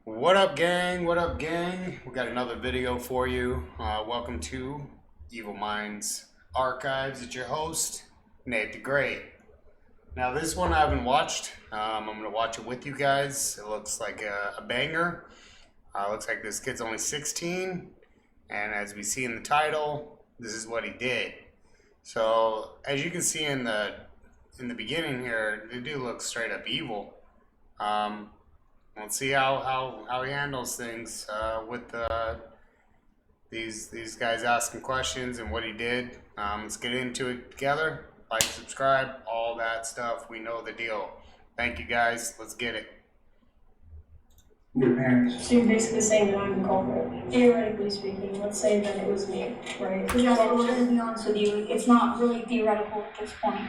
What up, gang? What up, gang? We got another video for you. Welcome to Evil Minds Archives. It's your host, Nate the Great. Now, this one I haven't watched. I'm going to watch it with you guys. It looks like a banger. Looks like this kid's only 16. And as we see in the title, this is what he did. So, as you can see in the beginning here, the dude looks straight up evil. Let's see how he handles things with these guys asking questions and what he did. Let's get into it together. Like, subscribe, all that stuff. We know the deal. Thank you, guys. Let's get it. Your parents. So you're basically saying that I'm the culprit. Theoretically speaking, let's say that it was me, right? But Jasper, we're going to be honest with you, it's not really theoretical at this point.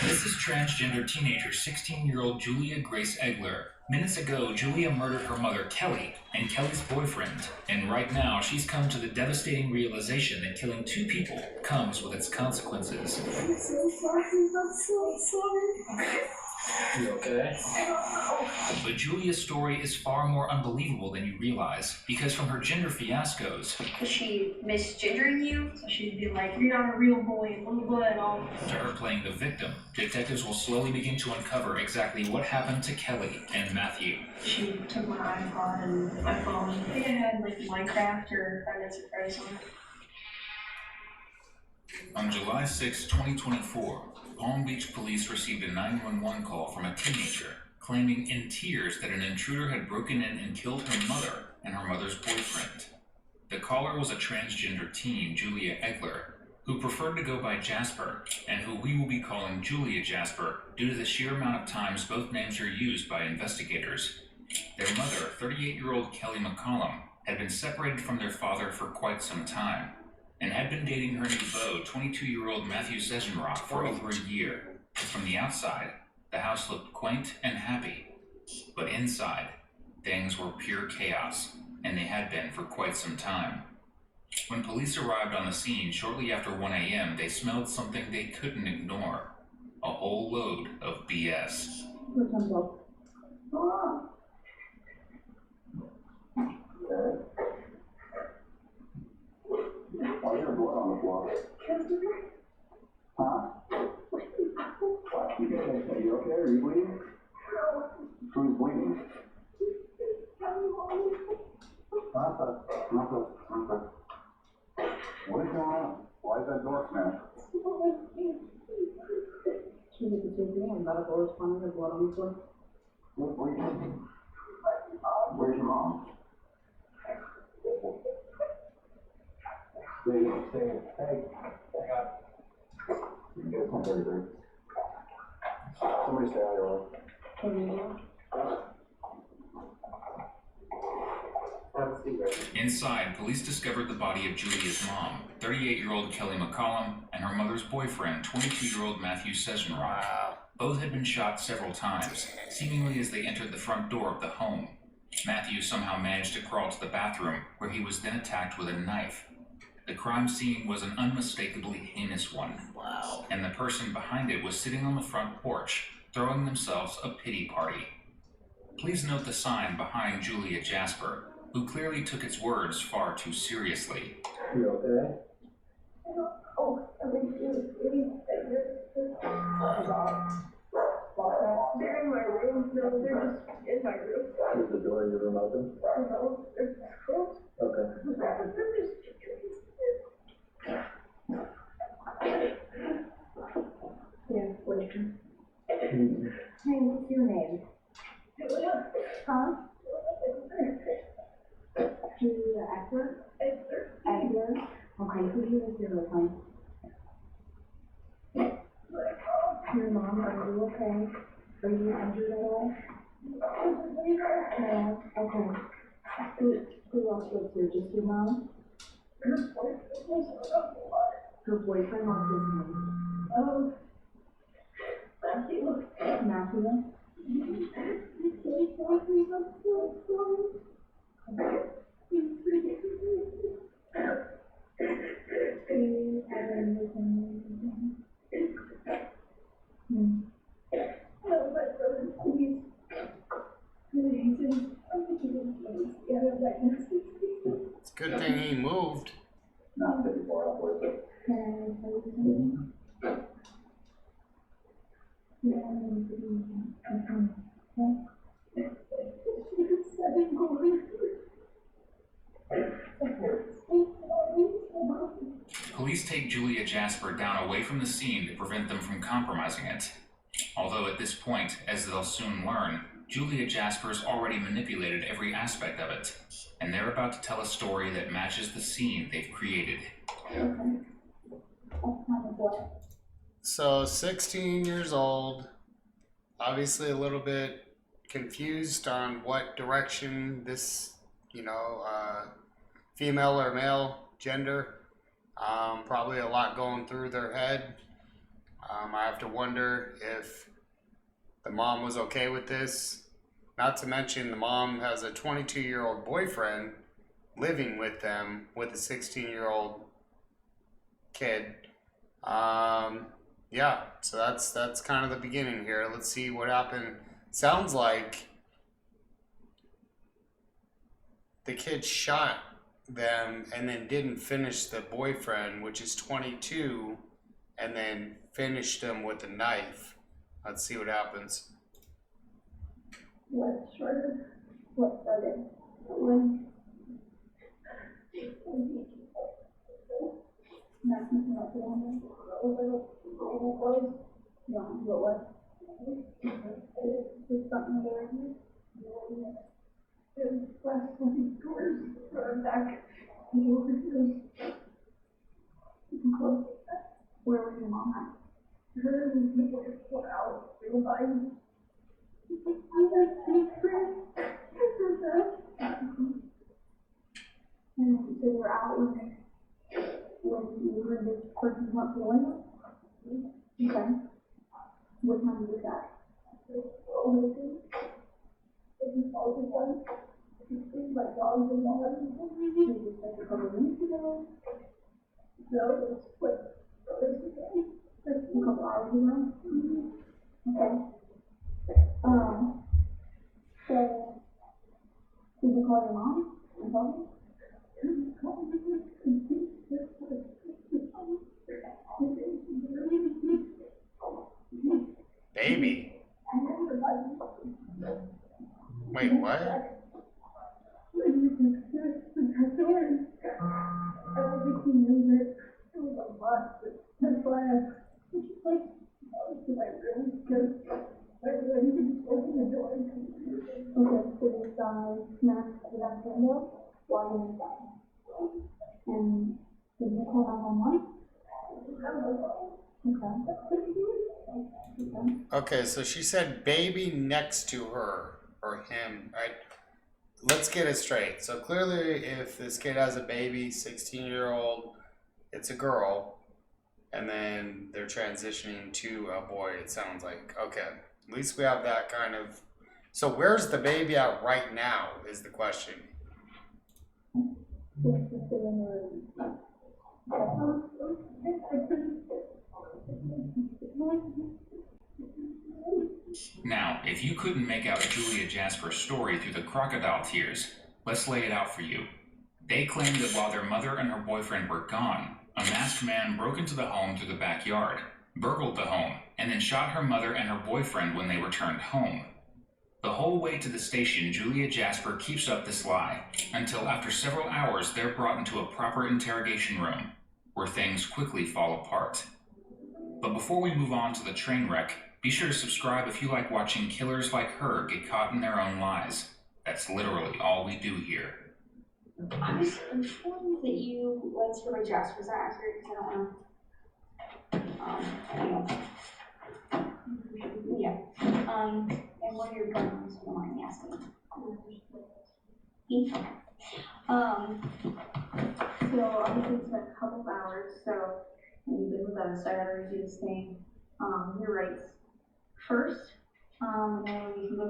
This is transgender teenager 16-year-old Julia Grace Egler. Minutes ago, Julia murdered her mother, Kelly, and Kelly's boyfriend. And right now, she's come to the devastating realization that killing two people comes with its consequences. I'm so sorry. I'm so sorry. You okay? But Julia's story is far more unbelievable than you realize, because from her gender fiascos Was she misgendering you? So she'd be like, you're not a real boy, blah, blah, blah, and all. to her playing the victim, detectives will slowly begin to uncover exactly what happened to Kelly and Matthew. She took my iPod and my phone. I think I had like Minecraft or Five Nights at Freddy's on. On July 6, 2024, Palm Beach police received a 911 call from a teenager claiming in tears that an intruder had broken in and killed her mother and her mother's boyfriend. The caller was a transgender teen, Julia Egler, who preferred to go by Jasper, and who we will be calling Julia Jasper due to the sheer amount of times both names are used by investigators. Their mother, 38-year-old Kelly McCollum, had been separated from their father for quite some time, and had been dating her new beau, 22-year-old Matthew Sesenrock, for over a year. From the outside, the house looked quaint and happy, but inside, things were pure chaos, and they had been for quite some time. When police arrived on the scene shortly after 1 a.m., they smelled something they couldn't ignore: a whole load of BS. Why is there blood on the floor? Huh? What? Are you okay? Are you bleeding? Who's bleeding? Martha. What is going on? Why is that door smashed? She was a TV and medical responded to blood on the floor. Who's bleeding? Where's your mom? Stay. Hey, hang on. You can get a 1033. Somebody stay out of your way. Can you Inside, police discovered the body of Julia's mom, 38-year-old Kelly McCollum, and her mother's boyfriend, 22-year-old Matthew Sesenrock. Both had been shot several times, seemingly as they entered the front door of the home. Matthew somehow managed to crawl to the bathroom, where he was then attacked with a knife. The crime scene was an unmistakably heinous one. Wow. And the person behind it was sitting on the front porch, throwing themselves a pity party. Please note the sign behind Julia Jasper, who clearly took its words far too seriously. You okay? They're in my room. No, they're just in my room. Is the door in your room open? No, they're closed. Okay. Yeah, wait. Hey, what's your name? Huh? Julia Egler? Egler? Okay, who do you live here with, hon? Your mom, are you okay? Are you injured at all? No? Okay. Who else lives here? Just your mom? Her boyfriend, what's his name? Oh, Matthew. Matthew? No, my brother, please. Please. I'm Good thing he moved. Not 54 upwards, but Police take Julia Jasper down away from the scene to prevent them from compromising it. Although at this point, as they'll soon learn, Julia Jasper's already manipulated every aspect of it, and they're about to tell a story that matches the scene they've created. So 16 years old, obviously a little bit confused on what direction this, female or male gender, probably a lot going through their head. I have to wonder if the mom was okay with this. Not to mention the mom has a 22-year-old boyfriend living with them with a 16-year-old kid. Yeah, so that's kind of the beginning here. Let's see what happened. Sounds like the kid shot them and then didn't finish the boyfriend, which is 22, and then finished him with a knife. Let's see what happens. What shorter? What started? When? Nothing about the woman. No, what was? There's something there. There's last one doors are back. You can close. Where was your mom at? Her and people just put out. They were buying. And they were out when you heard this person went to the window? Okay. What time was that? My dog was on. It was like a couple of minutes ago. No, it was quick. A couple hours ago. Okay. So, did you call your mom and tell me? Baby. Wait, what? I don't think he knew that it was a lot, but that's why I was like, because I really didn't open the door. Okay, so this guy smashed the back window while he was inside. And did you call 911? Okay, so she said baby next to her or him, right? Let's get it straight. So clearly if this kid has a baby, 16-year-old, it's a girl, and then they're transitioning to a boy, it sounds like. Okay, at least we have that kind of... So where's the baby at right now is the question. Now, if you couldn't make out Julia Jasper's story through the crocodile tears, let's lay it out for you. They claim that while their mother and her boyfriend were gone, a masked man broke into the home through the backyard, burgled the home, and then shot her mother and her boyfriend when they returned home. The whole way to the station, Julia Jasper keeps up this lie, until after several hours they're brought into a proper interrogation room, where things quickly fall apart. But before we move on to the train wreck, be sure to subscribe if you like watching killers like her get caught in their own lies. That's literally all we do here. I'm just informed that you like to go by Jasper. Is that accurate? Because I don't know. Yeah. And what are your pronouns? If you don't mind me asking. He? So obviously it's been a couple of hours, so you've been with us, so I gotta redo this thing. Your rights first, and then we can go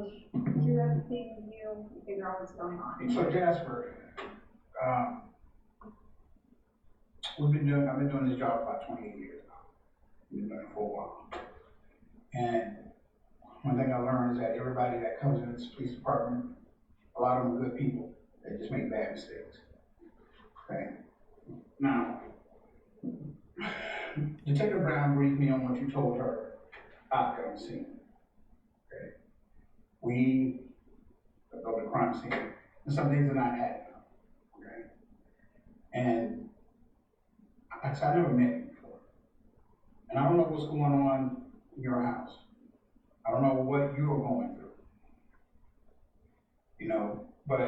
through everything with you and figure out what's going on. So Jasper, I've been doing this job about 28 years now. We've been doing it for a while. And one thing I learned is that everybody that comes in this police department, a lot of them are good people. They just make bad mistakes. Okay. Now, Detective Brown briefed me on what you told her out there on the scene. Okay. We go to the crime scene, and some things are not adding up. Okay. And I never met you before, and I don't know what's going on in your house. I don't know what you are going through. You know, but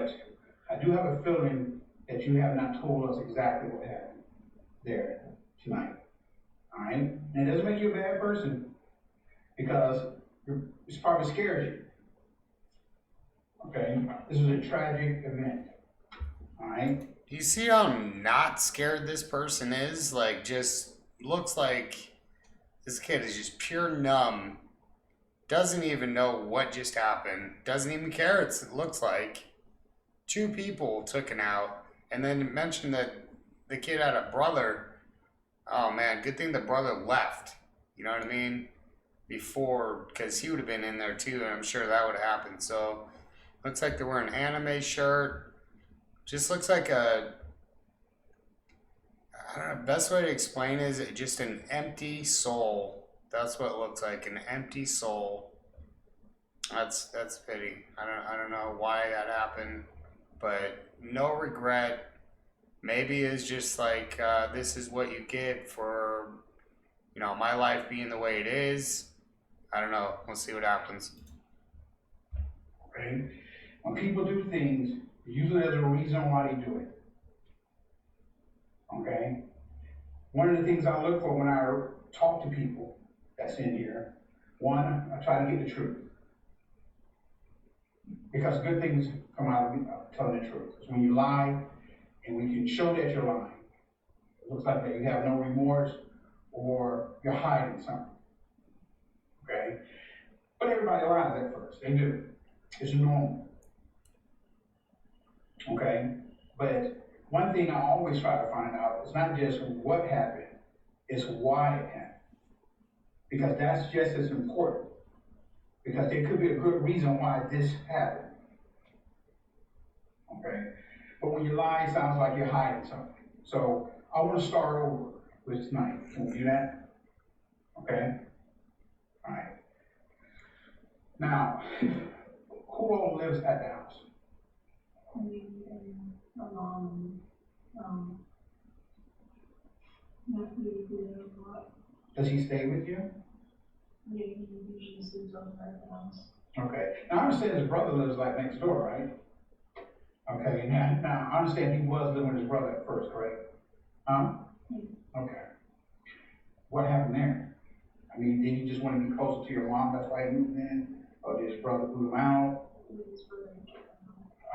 I do have a feeling that you have not told us exactly what happened there tonight. All right? And it doesn't make you a bad person because it's probably scares you. Okay? This was a tragic event. All right? Do you see how not scared this person is? Like, just looks like this kid is just pure numb. Doesn't even know what just happened. Doesn't even care. It looks like 2 people took him out. And then it mentioned that the kid had a brother. Oh man, good thing the brother left. You know what I mean? Before, because he would have been in there too, and I'm sure that would have happened. So, looks like they're wearing an anime shirt. Just looks like a, I don't know, best way to explain is just an empty soul. That's what it looks like, an empty soul. That's pity. I don't know why that happened, but no regret. Maybe it's just like this is what you get for, you know, my life being the way it is. I don't know. We'll see what happens. Okay? When people do things, usually there's a reason why they do it. Okay? One of the things I look for when I talk to people that's in here, one, I try to get the truth. Because good things come out of telling the truth. Because when you lie, and we can show that you're lying, it looks like that you have no remorse or you're hiding something. Okay? But everybody lies at first. They do. It's normal. Okay? But one thing I always try to find out is not just what happened, it's why it happened. Because that's just as important. Because there could be a good reason why this happened. Okay? But when you lie, it sounds like you're hiding something. So I want to start over with tonight. Can we do that? Okay? All right. Now, who all lives at the house? Me and my mom, Matthew, who live a lot. Does he stay with you? Yeah, he usually sleeps over at the house. Okay. Now I understand his brother lives like next door, right? Okay. Now I understand he was living with his brother at first, correct? Huh? Yeah. Okay. What happened there? I mean, did he just want to be closer to your mom? That's why he moved in? Or did his brother boot him out? His brother and Kevin.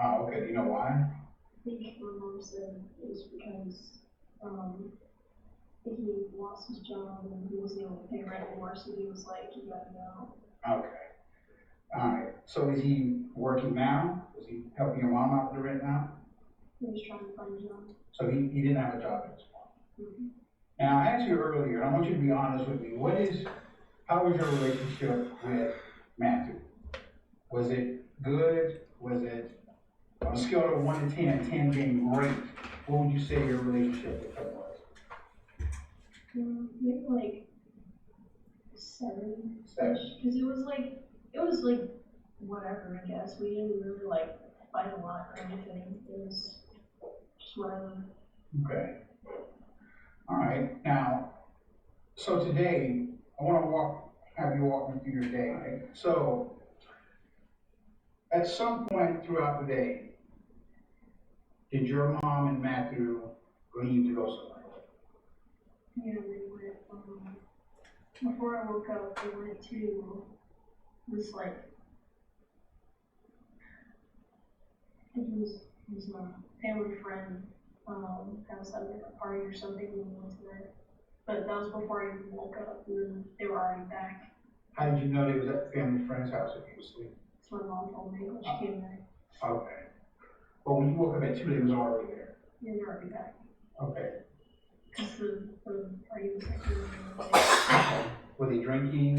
Oh, okay. Do you know why? I think my mom said it was because, he lost his job and he wasn't able to pay rent anymore, so he was like, he got me out. Okay. All right. So is he working now? Is he helping your mom out with the rent now? He was trying to find a job. So he didn't have a job at this point. Mm-hmm. Now I asked you earlier, and I want you to be honest with me. How was your relationship with Matthew? Was it good? Was it on a scale of 1 to 10, 10 being great? What would you say your relationship with him was? Maybe like 7. 7. Because it was like whatever, I guess. We didn't really like fight a lot or anything. It was just whatever. Okay. All right. Now, so today I want to have you walk me through your day. Right? So, at some point throughout the day, did your mom and Matthew leave to go somewhere? Yeah, they went, before I woke up, they went to this, like, I think it was a family friend, house, had like a party or something, and we went to that. But that was before I even woke up, and then they were already back. How did you know they was at the family friend's house if you was asleep? That's what my mom told me when she came back. Okay. But when you woke up at 2, they was already there. Yeah, they were already back. Okay. Because the party was like, really, really late. Were they drinking?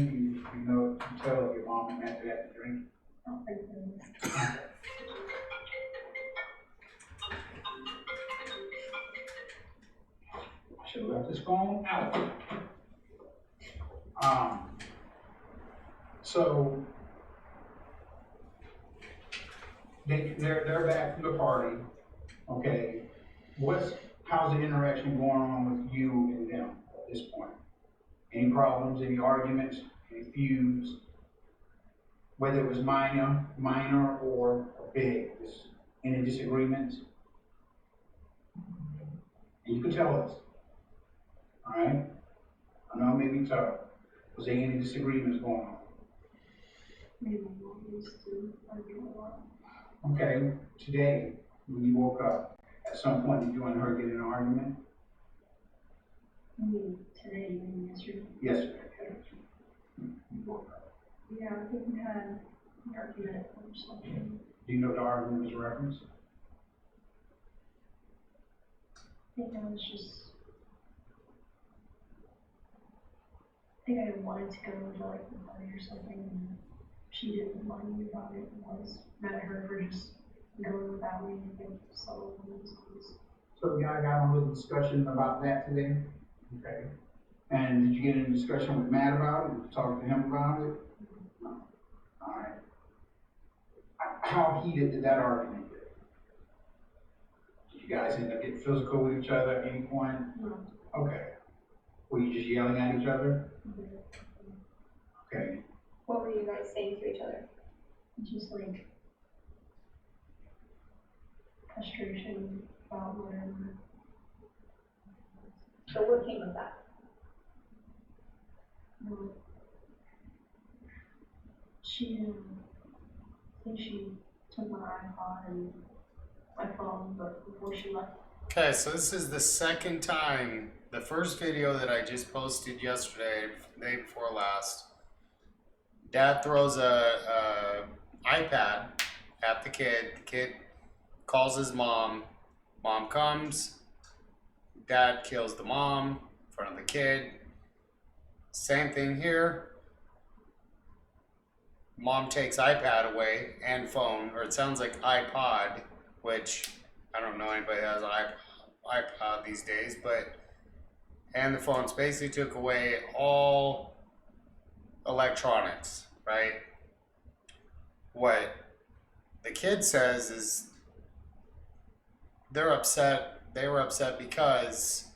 You know, you tell if your mom and Matthew had to drink. I don't think they put this phone out. So they're back from the party, okay? How's the interaction going on with you and them at this point? Any problems, any arguments, any feuds? Whether it was minor or big, any disagreements? And you can tell us, all right? I know it may be tough. Was there any disagreements going on? Maybe we'll used to argue a lot. Okay, today, when you woke up, at some point, did you and her get in an argument? Today, maybe yesterday. Yesterday. Yeah, I think we had an argument or something. Do you know the argument was referenced? I think I was just. I think I wanted to go to like the party or something, and she didn't remind me about it, and I was mad at her for just going without me and being so. So the guy got on a little discussion about that today? Okay. And did you get in a discussion with Matt about it? Did you talk to him about it? No. All right. How heated did that argument get? Did you guys end up getting physical with each other at any point? No. Okay. Were you just yelling at each other? Okay. What were you guys saying to each other? Just like frustration about whatever. So what came of that? She, I think she took my iPod and my phone, but before she left. Okay, so this is the second time. The first video that I just posted yesterday, the day before last, Dad throws a iPad at the kid. The kid calls his mom. Mom comes. Dad kills the mom in front of the kid. Same thing here. Mom takes iPad away and phone, or it sounds like iPod, which I don't know anybody that has an iPod these days, but and the phones basically took away all electronics, right? What the kid says is they're upset. They were upset because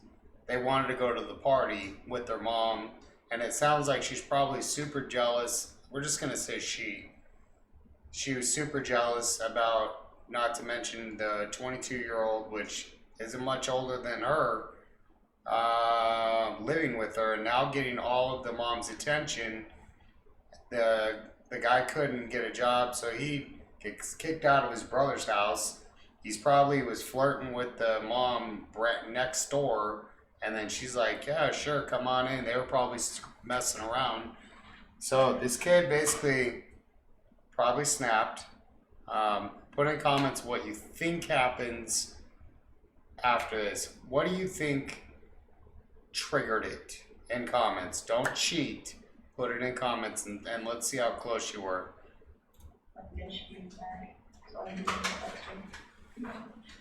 they wanted to go to the party with their mom, and it sounds like she's probably super jealous. We're just gonna say she was super jealous about, not to mention the 22-year-old, which isn't much older than her, living with her and now getting all of the mom's attention. The guy couldn't get a job, so he gets kicked out of his brother's house. He's probably was flirting with the mom next door, and then she's like, yeah, sure, come on in. They were probably messing around. So this kid basically probably snapped. Put in comments what you think happens after this. What do you think triggered it in comments? Don't cheat. Put it in comments and let's see how close you were. Like then she came back, so I didn't know.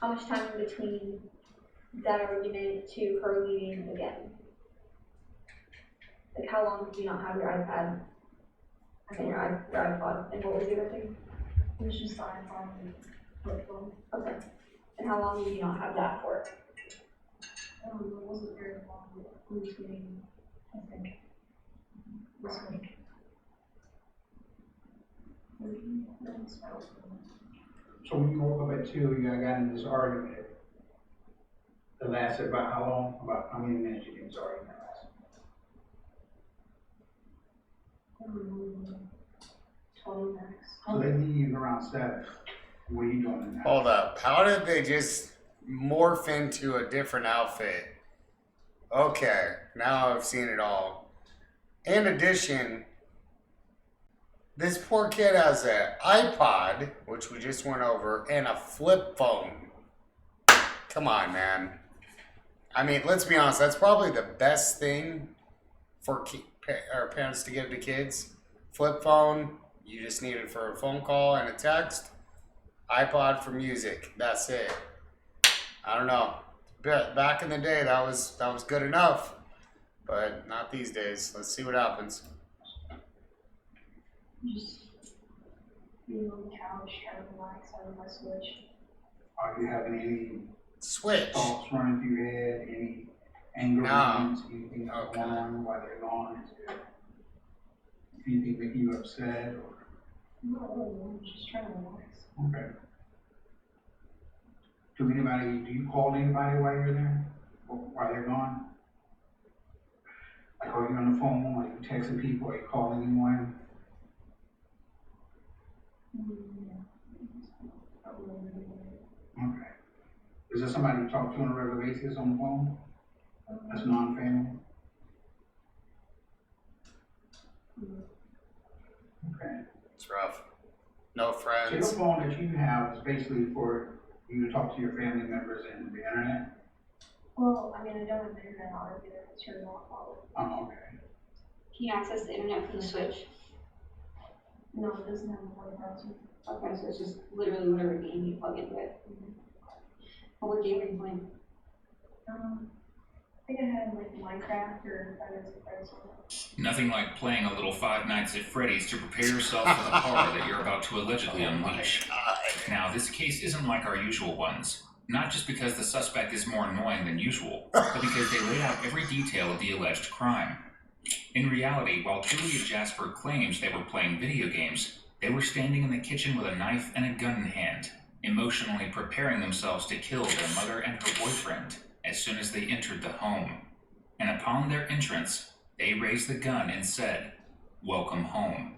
How much time in between that argument to her leaving again? Like how long did you not have your iPad? And your iPod, and what was the other thing? It was just the iPod and flip phone. Okay. And how long did you not have that for? I don't know, it wasn't very long, but it was getting, I think, this week. 30 minutes out. So when you woke up at 2, you got in this argument. It lasted about how long? About how many minutes you think this argument lasted? I don't know, 20 max. So they leave around 7. What are you doing in that? Hold up. How did they just morph into a different outfit? Okay, now I've seen it all. In addition, this poor kid has an iPod, which we just went over, and a flip phone. Come on, man. I mean, let's be honest, that's probably the best thing for parents to give to kids. Flip phone, you just need it for a phone call and a text. iPod for music, that's it. I don't know. back in the day, that was good enough, but not these days. Let's see what happens. Just being on the couch, trying to relax on my Switch. Are you having any Switch. thoughts running through your head, any anger, No. rants, anything going Okay. on while they're gone? Anything making you upset or? Not really, I'm just trying to relax. Okay. Do you call anybody while you're there, or while they're gone? Like, are you on the phone, are you texting people, are you calling anyone? Okay. Is there somebody you talk to on a regular basis on the phone, that's non-family? Okay. It's rough. No So your friends. phone that you have is basically for you to talk to your family members and the internet? Well, I mean, I don't have the internet on it, either. It's turned off all. Oh, okay. Can you access the internet from the Switch? No, it doesn't have a web browser. Okay, so it's just literally whatever game you plug into it. Well, what game are you playing? I think I had like Minecraft or Five Nights at Freddy's. Nothing like playing a little Five Nights at Freddy's to prepare yourself for the horror that you're about to allegedly unleash. Now, this case isn't like our usual ones. Not just because the suspect is more annoying than usual, but because they laid out every detail of the alleged crime. In reality, while Julia Jasper claims they were playing video games, they were standing in the kitchen with a knife and a gun in hand, emotionally preparing themselves to kill their mother and her boyfriend as soon as they entered the home. And upon their entrance, they raised the gun and said, "Welcome home."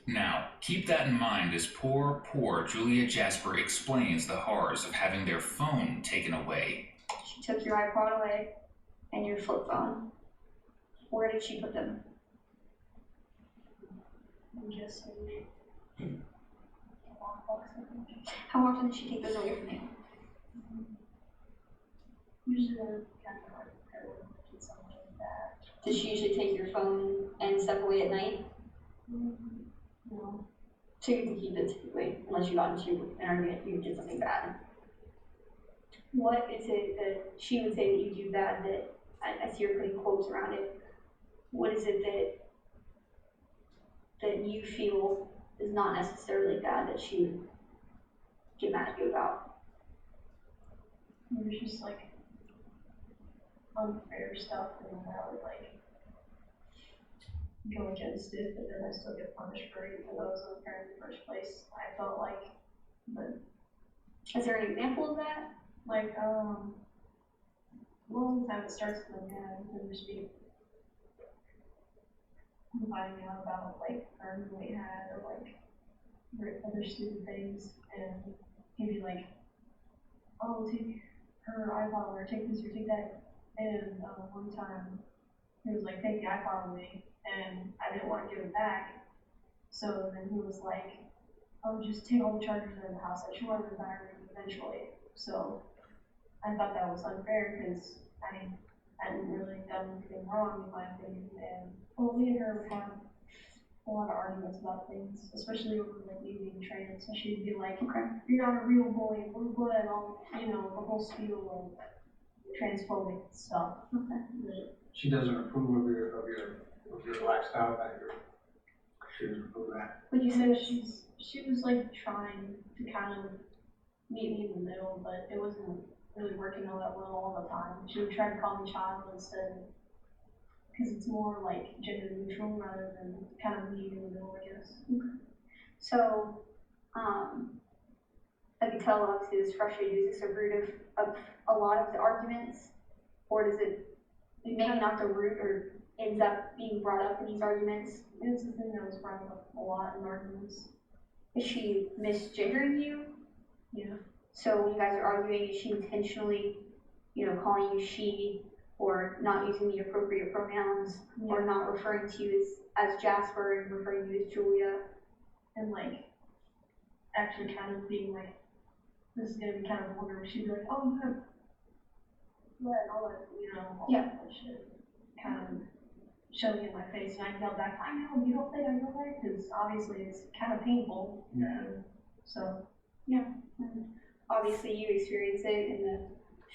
Now, keep that in mind as poor Julia Jasper explains the horrors of having their phone taken away. She took your iPod away and your flip phone. Where did she put them? I'm guessing a lockbox, I think. How often did she take those away from you? Usually they're kind of like did something like that. Does she usually take your phone and step away at night? No. So you can keep it typically, unless you got into an argument, you did something bad. What is it that she would say that you do bad that, I see you're putting quotes around it, what is it that you feel is not necessarily bad that she would get mad at you about? It was just like unfair stuff, and then I would like go against it, but then I still get punished for it because I was unfair in the first place. I felt like, but Is there an example of that? like most of the time it starts with my dad, and just be finding out about like friends we had or like other stupid things, and he'd be like, "Oh, take her iPod or take this or take that." And one time he was like, "Take the iPod away," and I didn't want to give it back. So then he was like, "Oh, just take all the chargers in the house. I should order the battery eventually." So I thought that was unfair because I hadn't really done anything wrong in my opinion. And well, me and her would have a lot of arguments about things, especially over like me being trans. So she'd be like, Okay. "You're not a real boy, blah blah," and all, you know, the whole spiel of transphobic stuff. Okay. She doesn't approve of your lifestyle, she doesn't approve of that. Would you So say she was like trying to kind of meet me in the middle, but it wasn't really working all that well all the time. She would try to call me child instead, because it's more like gender neutral rather than kind of meeting in the middle, I guess. so? I can tell obviously this frustrated you. Is this a root of a lot of the arguments, or does it maybe not the root, or ends up being brought up in these arguments? It's the thing that was brought up a lot in arguments. Is she misgendering you? Yeah. So when you guys are arguing, is she intentionally, calling you she, or not using the appropriate pronouns, or not referring to you as Jasper and referring to you as Julia? And like actually kind of being like, this is gonna be kind of vulgar. She'd be like, "Oh, you have what?" All that, all that shit. Kind of shoving in my face, and I yelled back, "I know, you don't think I know that?" Because obviously it's kind of painful. Yeah. So, And obviously you experience it in the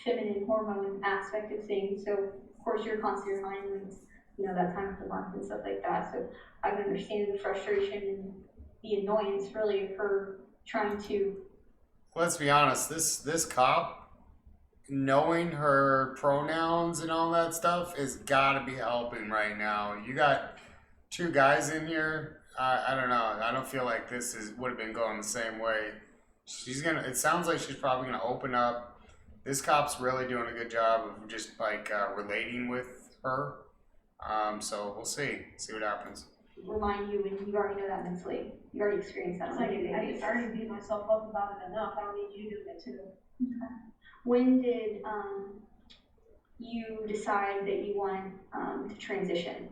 feminine hormone aspect of things. So of course you're constantly reminded when it's, you know, that time of the month and stuff like that. So I can understand the frustration and the annoyance really of her trying to. Let's be honest, this cop, knowing her pronouns and all that stuff, is gotta be helping right now. You got two guys in here. I don't know. I don't feel like this would have been going the same way. It sounds like she's probably gonna open up. This cop's really doing a good job of just like relating with her. So we'll see what happens. Remind you, and you already know that mentally. You already experienced that It's on a like, day-to-day I basis. already beat myself up about it enough, I don't need you doing it too. When did you decide that you want to transition?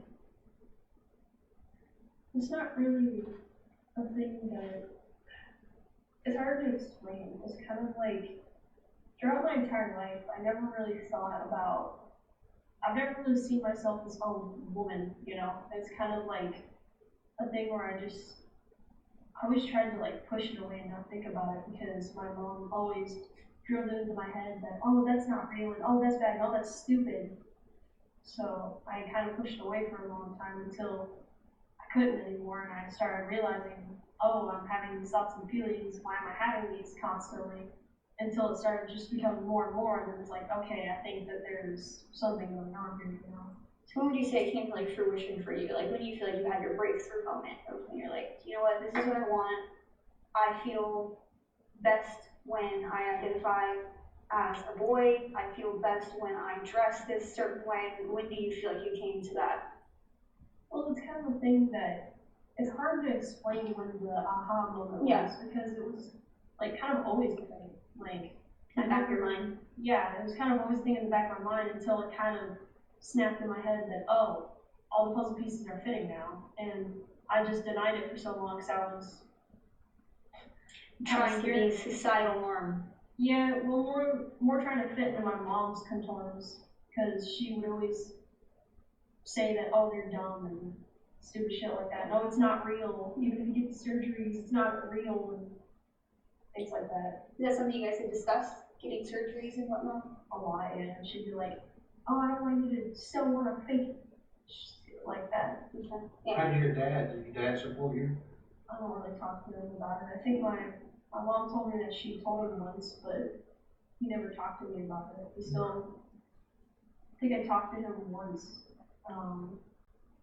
It's not really a thing that, it's hard to explain. It's kind of like, throughout my entire life, I never really thought about, I've never really seen myself as a woman, you know? It's kind of like a thing where I always tried to like push it away and not think about it, because my mom always drilled it into my head that, oh, that's not real, and oh, that's bad, and oh, that's stupid. So I kind of pushed it away for a long time until I couldn't anymore, and I started realizing, oh, I'm having these thoughts and feelings, why am I having these constantly? Until it started just becoming more and more, and then it's like, okay, I think that there's something going on here, you know? So when would you say it came to like fruition for you? Like when do you feel like you had your breakthrough moment of when you're like, you know what, this is what I want. I feel best when I identify as a boy. I feel best when I dress this certain way. When do you feel like you came to that? Well, it's kind of a thing that it's hard to explain when the aha moment was, because it was like kind of always a thing. Like In the back of your mind. Yeah, it was kind of always a thing in the back of my mind until it kind of snapped in my head that, oh, all the puzzle pieces are fitting now. And I just denied it for so long because I was Trying to be societal norm. Yeah, well, more trying to fit into my mom's contours, because she would always say that, oh, you're dumb and stupid shit like that. No, it's not real. Even if you get the surgeries, it's not real, and things like that. Is that something you guys had discussed? Getting surgeries and whatnot? A lot, and she'd be like, oh, I don't want you to still want to fake shit like that. Okay. How Yeah. did your dad support you? I don't really talk to him about it. I think my mom told me that she told him once, but he never talked to me about it. I think I talked to him once,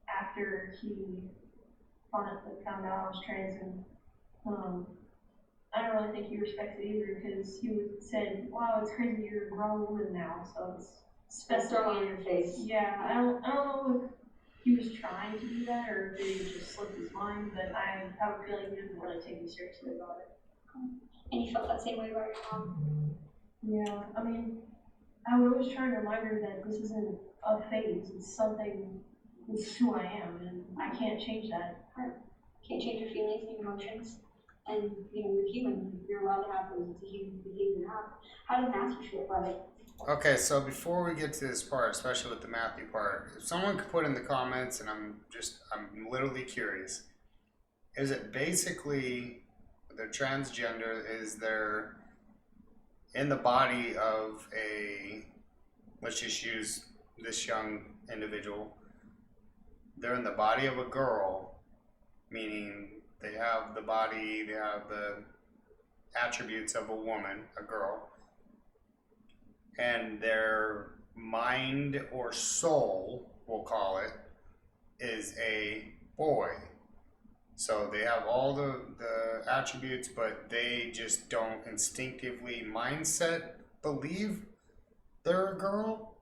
after he found out I was trans, and I don't really think he respects it either, because he said, wow, it's crazy you're a grown woman now, so That's throwing in your face. Yeah, I don't know if he was trying to do that or if it just slipped his mind, but I have a feeling he didn't really take me seriously about it. And you felt that same way about your mom? Yeah, I mean, I would always try to remind her that this isn't a phase, it's something, it's who I am, and I can't change that. Can't change your feelings and your emotions. And, you know, you're human. You're allowed to have those. It's a human behavior to have. How did Matthew feel about it? Okay, so before we get to this part, especially with the Matthew part, if someone could put in the comments, and I'm literally curious, is it basically they're transgender? Is there in the body of let's just use this young individual, they're in the body of a girl, meaning they have the body, they have the attributes of a woman, a girl, and their mind or soul, we'll call it, is a boy. So they have all the attributes, but they just don't instinctively mindset believe they're a girl.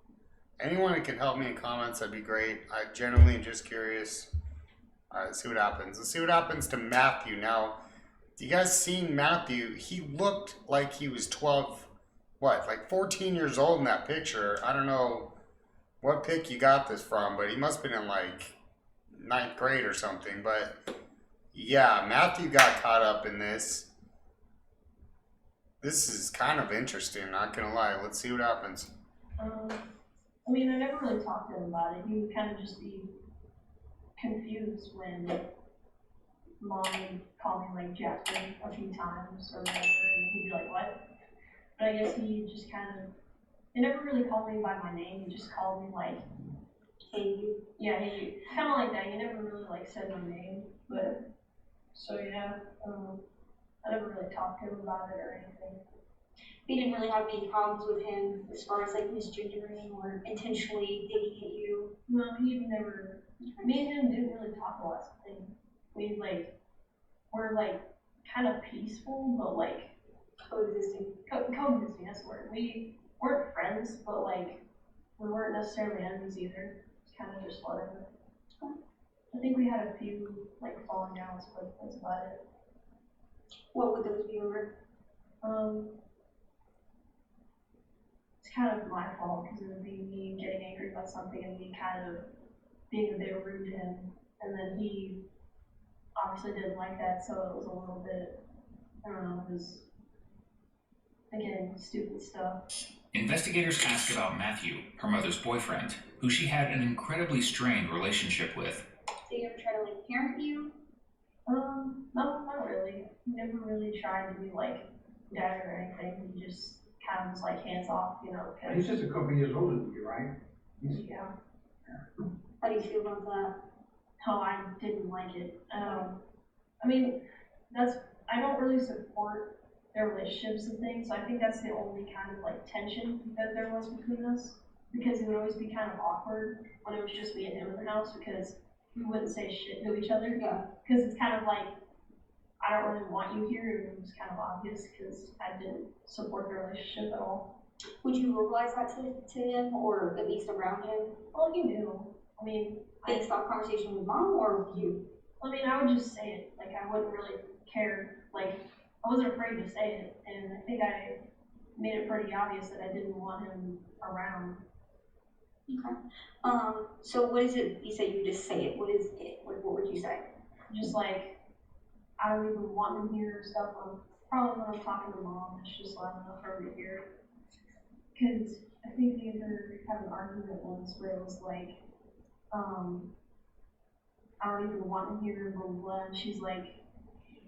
Anyone that can help me in comments, that'd be great. I generally am just curious. All right, let's see what happens. Let's see what happens to Matthew. Now, you guys seen Matthew? He looked like he was 12, like 14 years old in that picture. I don't know what pic you got this from, but he must have been in like 9th grade or something. But yeah, Matthew got caught up in this. This is kind of interesting, not gonna lie. Let's see what happens. I mean, I never really talked to him about it. He would kind of just be confused when Mom would call me like Jasper a few times or whatever, and he'd be like, what? But I guess he just kind of they never really called me by my name, they just called me like, Hey, you. yeah, hey, kinda like that, you never really like said my name, but, so yeah, I never really talked to him about it or anything. You didn't really have any problems with him as far as like misgendering or intentionally digging at you. No, he never, me and him didn't really talk a lot of things. We like, we're like kind of peaceful, but like Coexisting. coexisting, that's the word. We weren't friends, but like, we weren't necessarily enemies either. It's kind of just whatever. I think we had a few like falling outs, but that's about it. What would those be over? It's kind of my fault because it would be me getting angry about something and me kind of being a bit rude to him. And then he obviously didn't like that, so it was a little bit, I don't know, it was, again, stupid stuff. Investigators ask about Matthew, her mother's boyfriend, who she had an incredibly strained relationship with. Did he ever try to like parent you? No, not really. He never really tried to be like dad or anything. He just kind of was like hands off, you know, He's because, just a couple years older than you, right? yeah. How do you feel about that? No, I didn't like it. I mean, I don't really support their relationships and things, so I think that's the only kind of like tension that there was between us. Because it would always be kind of awkward when it was just me and him in the house because we wouldn't say shit to each other. Yeah. Because it's kind of like, I don't really want you here, and it was kind of obvious because I didn't support the relationship at all. Would you vocalize that to him or at least around him? Well, he knew. I mean, Based off conversation with mom or with you? I would just say it. Like, I wouldn't really care. Like, I wasn't afraid to say it, and I think I made it pretty obvious that I didn't want him around. Okay. So what is it, you say you just say it, what is it? What would you say? Just like, I don't even want him here or stuff. Probably when I'm talking to mom, it's just loud enough for her to hear. Because I think they ever had an argument once where it was like, I don't even want him here, blah, blah, blah. And she's like,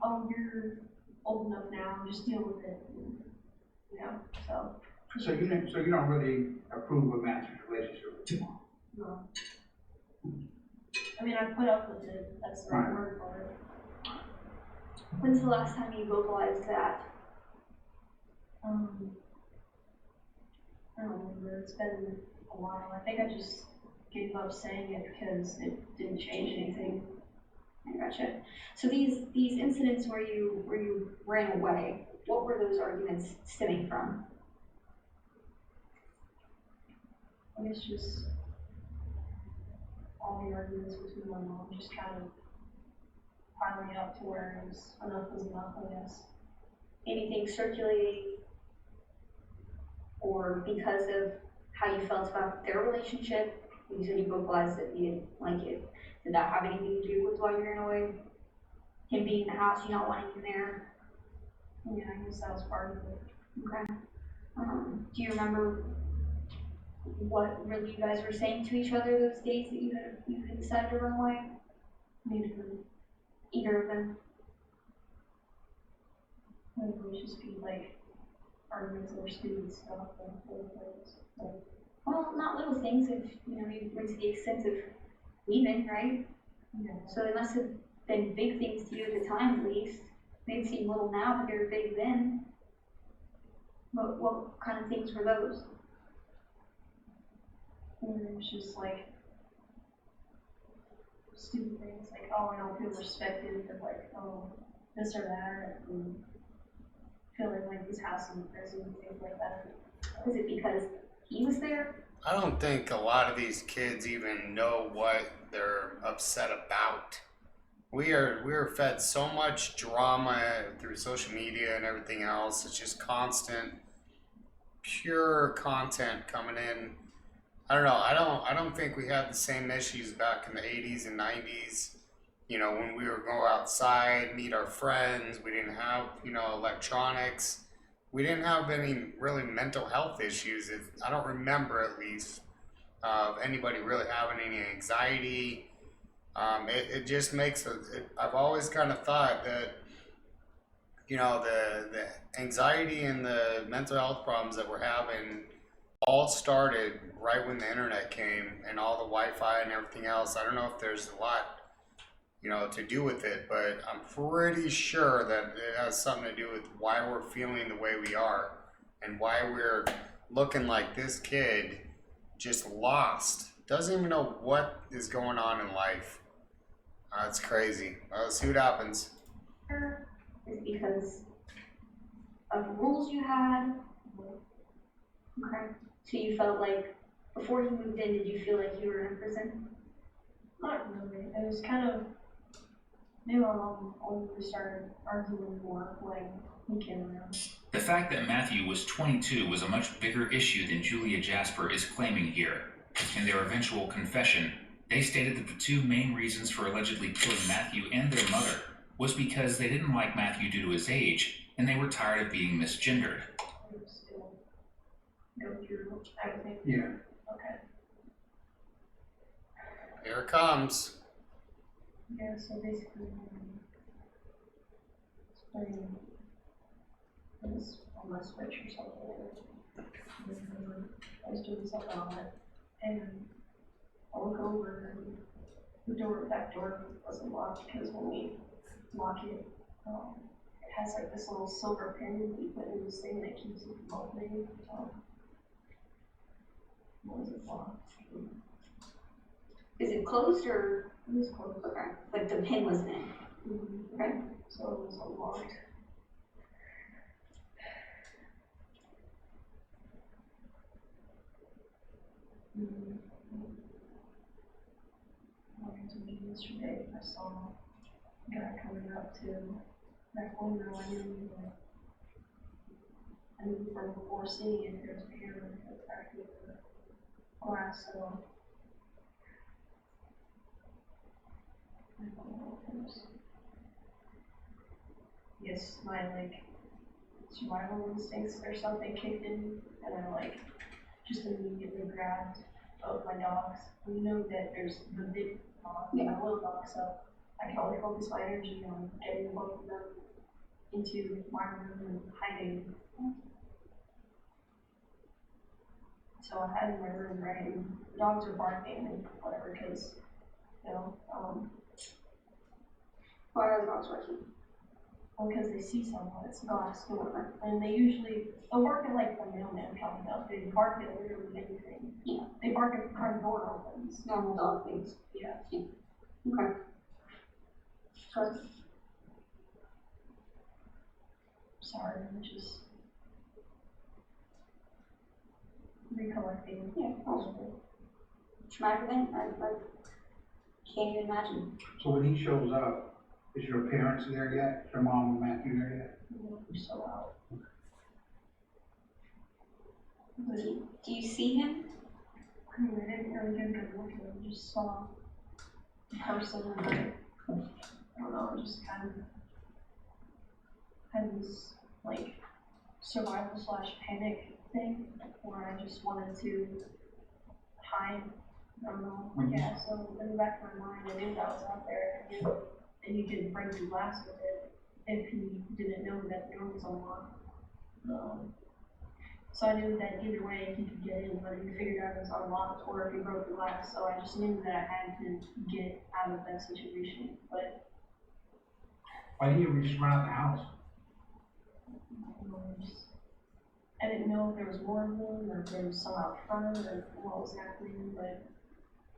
oh, you're old enough now, just deal with it. And, you know, so. So you don't really approve of Matthew's relationship with your mom? No. I mean, I put up with it, that's the right word for it. When's the last time you vocalized that? I don't remember, it's been a while. I think I just gave up saying it because it didn't change anything. I gotcha. So these incidents where you ran away, what were those arguments stemming from? I guess just all the arguments between my mom just kind of piling up to where enough was enough, I guess. Anything circulating or because of how you felt about their relationship? You said you vocalized that you didn't like it. Did that have anything to do with why you ran away? Him being in the house, you not wanting him there? Yeah, I guess that was part of it. Okay. Do you remember what really you guys were saying to each other those days that you had decided to run away? Neither of them. Either of them? I think it would just be like arguments over stupid stuff and little things. Like, Well, not little things if, you went to the extent of leaving, right? yeah. So they must have been big things to you at the time, at least. They seem little now, but they were big then. But what kind of things were those? And it was just like stupid things like, oh, I don't feel respected, or like, oh, this or that, and feeling like this house is a prison, things like that. Was it because he was there? I don't think a lot of these kids even know what they're upset about. We are fed so much drama through social media and everything else. It's just constant, pure content coming in. I don't know. I don't think we had the same issues back in the 80s and 90s. You know, when we would go outside, meet our friends. We didn't have, electronics. We didn't have any really mental health issues. I don't remember, at least, of anybody really having any anxiety. It just makes I've always kind of thought that, the anxiety and the mental health problems that we're having all started right when the internet came and all the Wi-Fi and everything else. I don't know if there's a lot, to do with it, but I'm pretty sure that it has something to do with why we're feeling the way we are and why we're looking like this kid just lost. Doesn't even know what is going on in life. It's crazy. Let's see what happens. Is it because of the rules you had? Okay. So you felt like before you moved in, did you feel like you were in a prison? Not really. It was kind of, maybe my mom only started arguing more when he came around. The fact that Matthew was 22 was a much bigger issue than Julia Jasper is claiming here. In their eventual confession, they stated that the two main reasons for allegedly killing Matthew and their mother was because they didn't like Matthew due to his age, and they were tired of being misgendered. Still go through everything. Yeah. Okay. Here it comes. Yeah, so basically, explaining this on my switch or something. And I was doing something on it, and I look over, and the back door wasn't locked because when we lock it, it has like this little silver pin that you put in this thing that keeps it from opening. What was it locked? Is it closed or? It was closed. Okay. Like the pin wasn't in. Okay. So it was unlocked. Wanted to meet yesterday, I saw a guy coming up to that window. I knew from before seeing it, there's a camera that's back in the glass, so I don't know if it was. Yes, my survival instincts or something kicked in, and I just immediately grabbed both my dogs. And you know that there's the big dog and the little dog, so I can only focus my energy on getting both of them into my room and hiding. So I had in my room, right, and the dogs are barking and whatever, because, Why are the dogs barking? because they see someone, it's a glass door, and they'll bark at like the mailman coming up, they bark at literally anything. Yeah. They bark at the front door opens. Normal dog things. Yeah. Okay. Sure. Sorry, I'm just recollecting. Yeah, possible. Traumatic event, I can't even imagine. So when he shows up, is your parents there yet? Is your mom and Matthew there yet? We're so out. Do you see him? I mean, I didn't really get a good look at him, just saw the person and I don't know, just kind of had this survival / panic thing where I just wanted to hide. I don't know. Yeah, so in the back of my mind I knew that was out there and you could break the glass with it if he didn't know that the door was unlocked. So I knew that either way he could get in, whether he figured out it was unlocked or if he broke the glass. So I just knew that I had to get out of that situation. But Why didn't you just run out the house? I didn't know if there was more of them or if there was some out front or what was happening. But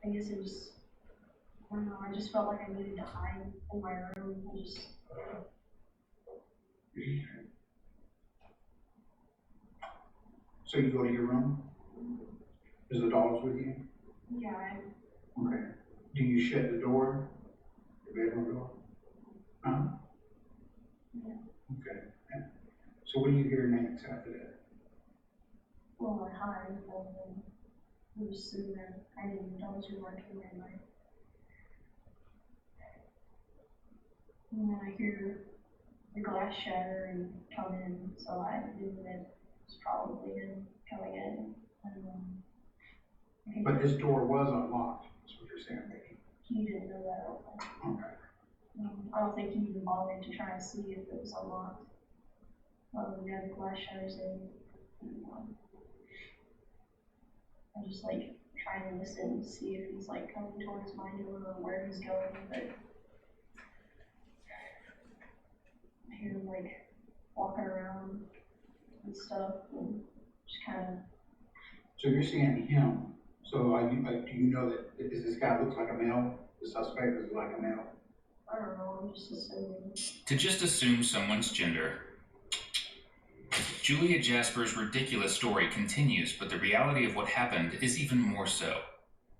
I guess I don't know, I just felt like I needed to hide in my room and just. So you go to your room? Is the dogs with you? Yeah, Okay. Do you shut the door? The bedroom door? Huh? Yeah. Okay. Yeah. So what do you hear next after that? well, I hide and then we just sitting there hiding. The dogs were barking at night. And then I hear the glass shatter and come in, so I knew that it's probably him coming in. And But this door was unlocked, that's what you're saying, Becky. he didn't know that. I don't think. Okay. I don't think he even bothered to try and see if it was unlocked. Yeah, the glass shatters in. I just like try and listen to see if he's like coming towards my door or where he's going, but I hear him like walking around and stuff and just kind of, So you're seeing him, so like, do you know that, is this guy looks like a male? The suspect is like a male? I don't know, I'm just assuming. To just assume someone's gender. Julia Jasper's ridiculous story continues, but the reality of what happened is even more so.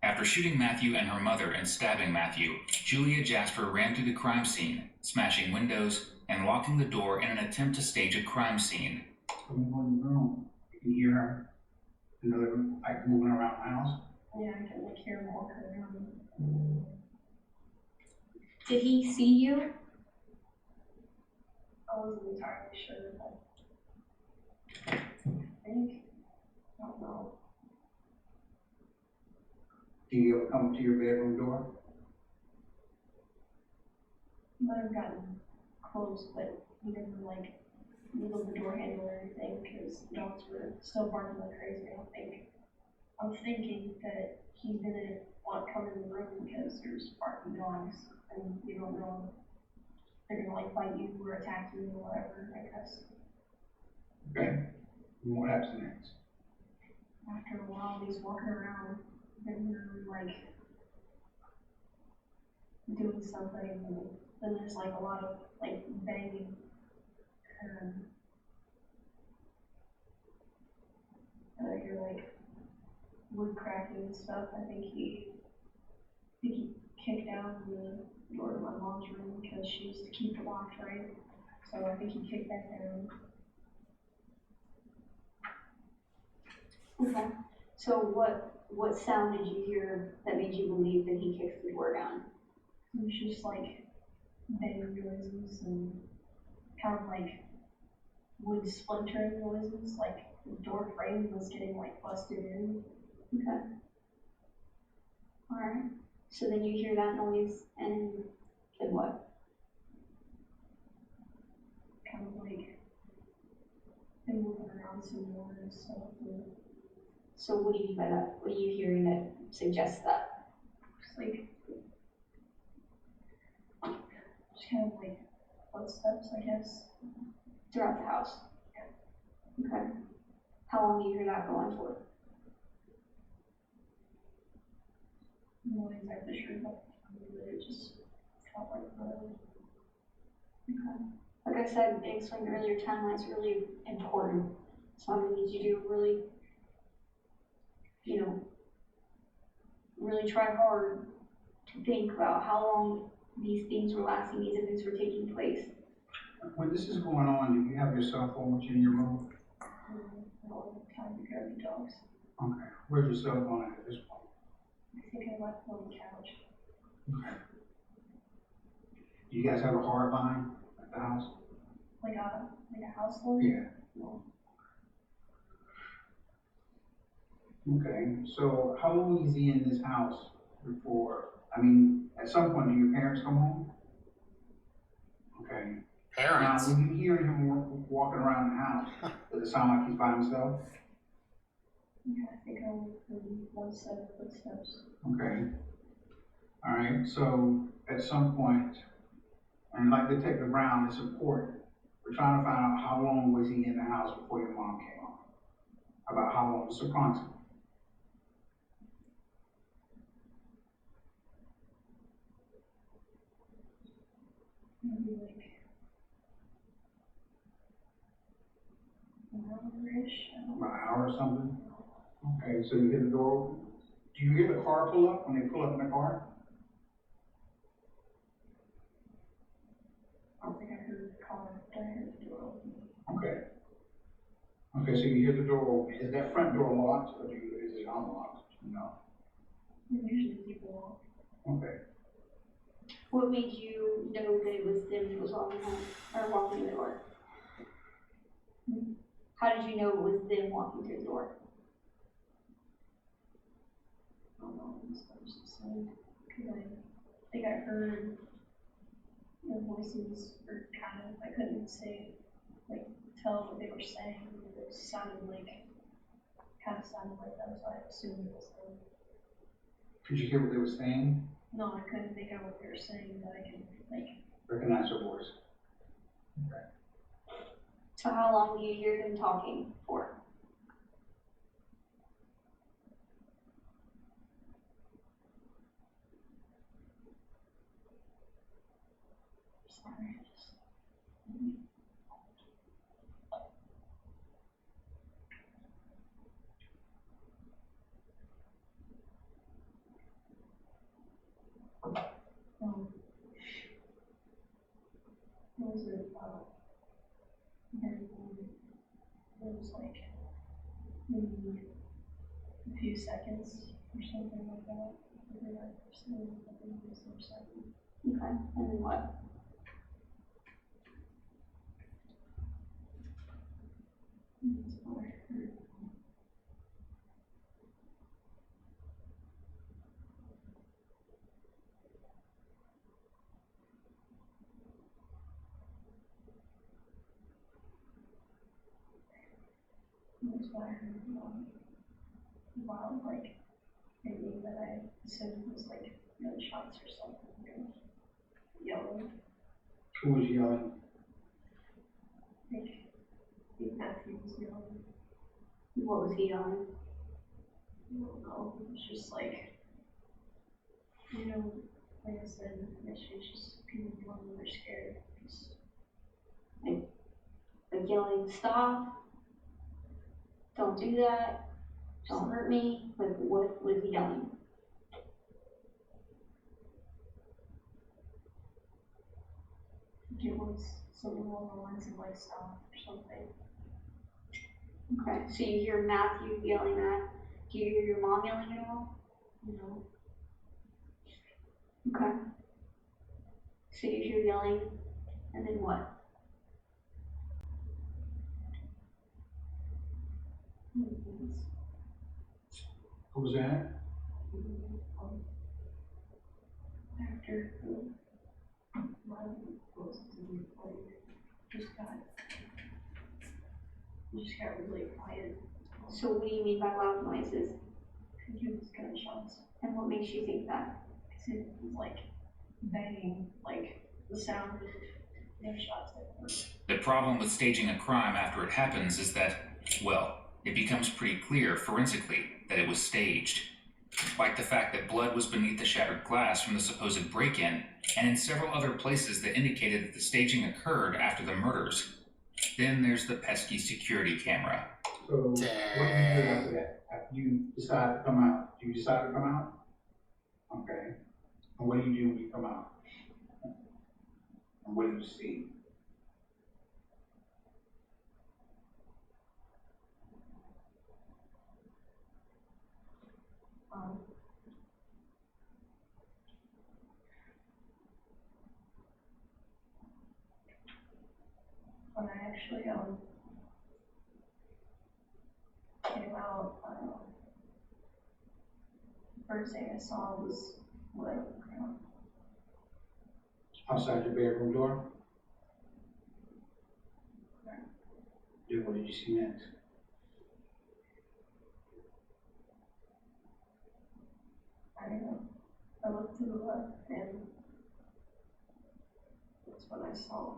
After shooting Matthew and her mother and stabbing Matthew, Julia Jasper ran through the crime scene, smashing windows and locking the door in an attempt to stage a crime scene. When you go in the room, you can hear her, like moving around the house. Yeah, I can like hear him walking around. Did he see you? I wasn't entirely sure, but I think, I don't know. Do you ever come to your bedroom door? Might have gotten close, but he didn't like wiggle the door handle or anything because the dogs were still barking like crazy. I'm thinking that he didn't want to come in the room because there's barking dogs and you don't know if they're gonna like bite you or attack you or whatever, I guess. Okay. And what happens next? After a while, he's walking around and we're like doing something, and then there's like a lot of like banging and I hear like wood cracking and stuff. I think he kicked down the door to my mom's room because she used to keep it locked, right? So I think he kicked that down. Okay. So what sound did you hear that made you believe that he kicked the door down? It was just like banging noises and kind of like wood splintering noises, like the door frame was getting like busted in. Okay. Alright. So then you hear that noise and then what? Kind of like him moving around some more and stuff. And So what do you mean by that? What are you hearing that suggests that? just like, just kind of like footsteps, I guess. Throughout the house? Okay. How long do you hear that going for? I'm not exactly sure, but it just felt like Okay. Like I said, and explained earlier, timeline's really important. So I'm gonna need you to really, really try hard to think about how long these things were lasting, these events were taking place. When this is going on, do you have your cell phone with you in your room? all the time to grab the dogs. Okay. Where's your cell phone at this point? I think I left it on the couch. Okay. Do you guys have a hard line at the house? Like a house phone? Yeah. No. Okay. So how long is he in this house before? I mean, at some point, do your parents come home? Okay. Parents. Now, when you hear him walking around the house, does it sound like he's by himself? Yeah, I think I only heard one set of footsteps. Okay. All right. So at some point, and like Detective Brown, it's important. We're trying to find out how long was he in the house before your mom came home. About how long? It's approximate. Maybe like an hour-ish. About an hour or something. Okay. So you hear the door open. Do you hear the car pull up when they pull up in the car? I don't think I heard the car, but I heard the door open. Okay. Okay, so you hear the door open. Is that front door locked or is it unlocked? No. Usually people walk. Okay. What made you know that it was them that was walking home, or walking the door? How did you know it was them walking through the door? I don't know what I'm supposed to say. Because I think I heard the voices were kind of, I couldn't say, like, tell what they were saying. It sounded like kind of sounded like them, so I assumed it was them. Could you hear what they were saying? No, I couldn't make out what they were saying, but I could, like, Recognize their voice? So how long do you hear them talking for? sorry, just. Those are, very long. It was like, maybe a few seconds or something like that. I think I've seen it some seconds. Okay, and then what? That's what I heard. That's why I heard while like thinking that I assumed it was like gunshots or something, and yelling. Who was yelling? I think Matthew was yelling. What was he yelling? I don't know. It was just like, you know, like I said, yesterday, it's just people feeling when they're scared. Just, Like yelling, stop, don't do that, don't hurt me, like what was he yelling? I think it was something along the lines of like stop or something. Okay, so you hear Matthew yelling that, do you hear your mom yelling at all? You know, Okay. So you hear yelling, and then what? things. Who was that? After my was just got really quiet. So what do you mean by loud noises? I think it was gunshots. And what makes you think that? Because it was like banging, like the sound of gunshots. The problem with staging a crime after it happens is that, well, it becomes pretty clear forensically that it was staged. Like the fact that blood was beneath the shattered glass from the supposed break-in, and in several other places that indicated that the staging occurred after the murders. Then there's the pesky security camera. So, what did you do after that? After you decided to come out? Do you decide to come out? Okay. And what do you do when you come out? And what do you see? When I actually came out, the first thing I saw was blood on the ground. Outside your bedroom door? Then what did you see next? I looked to the left and that's when I saw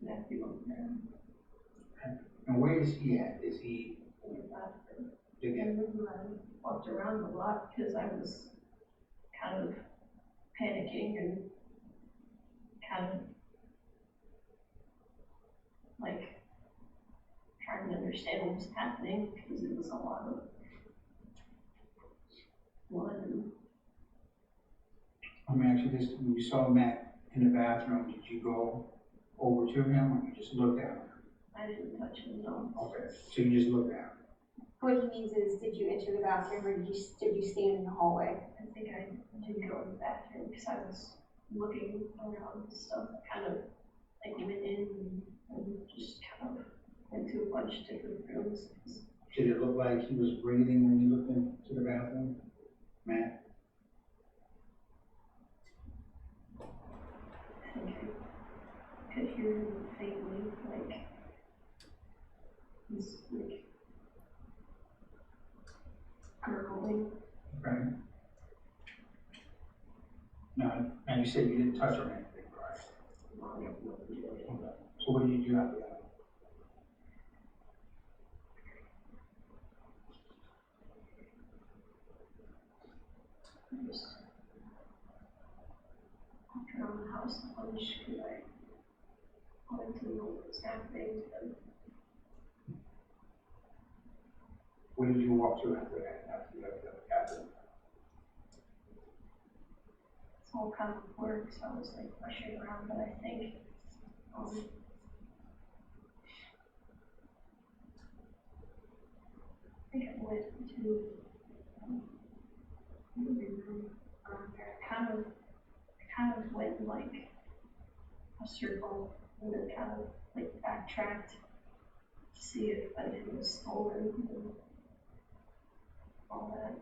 Matthew on the ground. And where is he at? Is he In the bathroom. digging? And then I walked around a lot because I was kind of panicking and kind of like trying to understand what was happening because it was a lot of blood and Let me ask you this, when you saw Matt in the bathroom, did you go over to him or you just looked at him? I didn't touch him, no. Okay, so you just looked at him. What he means is, did you enter the bathroom or did you stand in the hallway? I think I did go in the bathroom because I was looking around and stuff, kind of like went in and just kind of went to a bunch of different rooms. Did it look like he was breathing when you looked into the bathroom, Matt? I think I could hear him faintly, like he's like gurgling. Okay. Now, and you said you didn't touch her or anything, right? Okay. So what did you do after that? I just walked around the house a bunch because I wanted to know what was happening. And What did you walk through after that, after you left the cabin? it's all kind of work, so I was like rushing around, but I think, I went to the living room around there. I kind of went like a circle and then kind of like backtracked to see if anything was stolen and all that.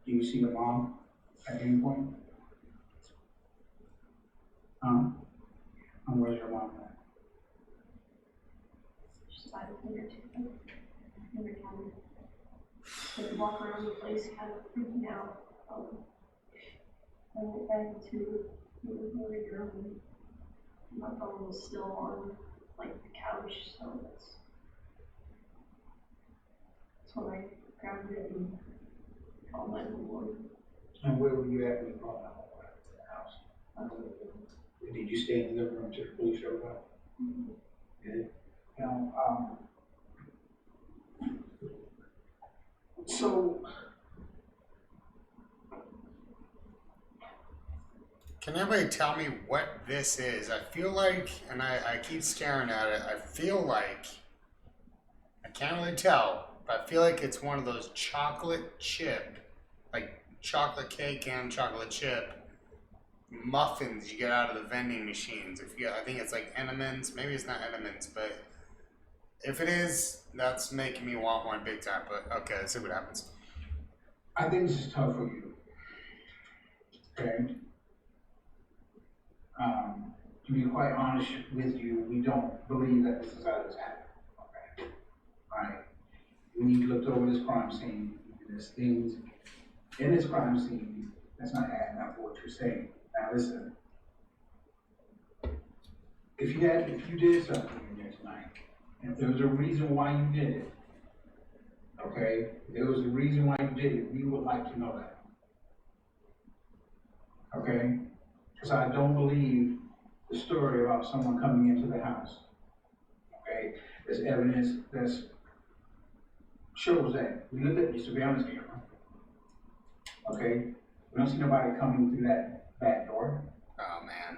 Do you see your mom at any point? And where's your mom at? Just by the fingertip. Every time I walk around the place kind of freaking out. I went back to the living room and my phone was still on like the couch, so that's when I grabbed it and called 911. And where were you at when you called 911 at the house? Did you stay in the living room until the police showed up? Good. Now, so, Can anybody tell me what this is? I feel like, and I keep staring at it, I feel like, I can't really tell, but I feel like it's one of those chocolate chip, like chocolate cake and chocolate chip muffins you get out of the vending machines. If you, I think it's like Entenmann's, maybe it's not Entenmann's, but if it is, that's making me want one big time, but okay, let's see what happens. I think this is tough for you. Okay? To be quite honest with you, we don't believe that this is how this happened. Okay? Alright? We looked over this crime scene, and there's things in this crime scene that's not adding up to what you're saying. Now listen, if you did something in there tonight, and if there was a reason why you did it, okay, if there was a reason why you did it, we would like to know that. Okay? Because I don't believe the story about someone coming into the house. Okay? There's evidence that shows that. We looked at the surveillance camera. Okay? We don't see nobody coming through that back door. Oh man,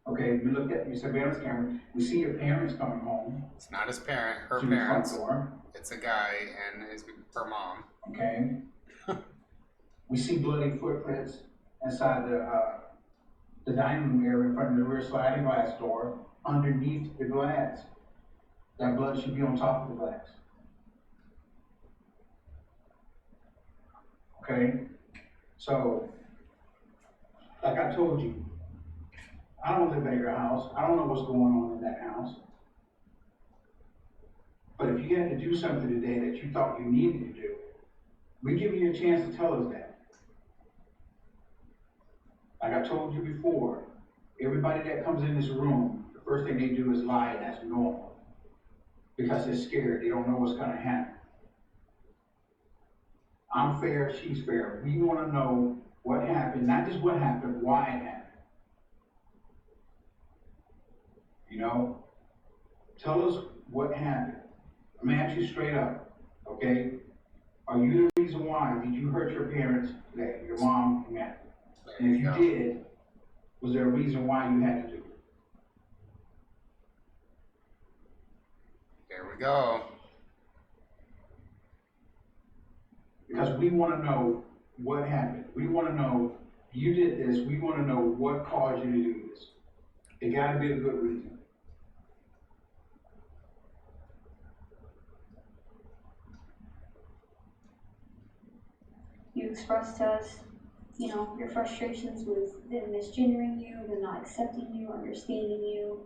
Okay, we looked at your surveillance camera. We see your parents coming home it's not his parent, her through the front parents. door. It's a guy and her mom. Okay? We see bloody footprints inside the dining room area in front of the rear sliding glass door underneath the glass. That blood should be on top of the glass. Okay? So, like I told you, I don't live at your house. I don't know what's going on in that house. But if you had to do something today that you thought you needed to do, we give you a chance to tell us that. Like I told you before, everybody that comes in this room, the first thing they do is lie, and that's normal. Because they're scared, they don't know what's gonna happen. I'm fair, she's fair. We wanna know what happened, not just what happened, why it happened. You know? Tell us what happened. I'm gonna ask you straight up, okay? Are you the reason why? Did you hurt your parents today, your mom and Matthew? And if you did, was there a reason why you had to do it? There we go. Because we want to know what happened. We want to know you did this. We want to know what caused you to do this. It got to be a good reason. You expressed to us, you know, your frustrations with them misgendering you, them not accepting you, understanding you.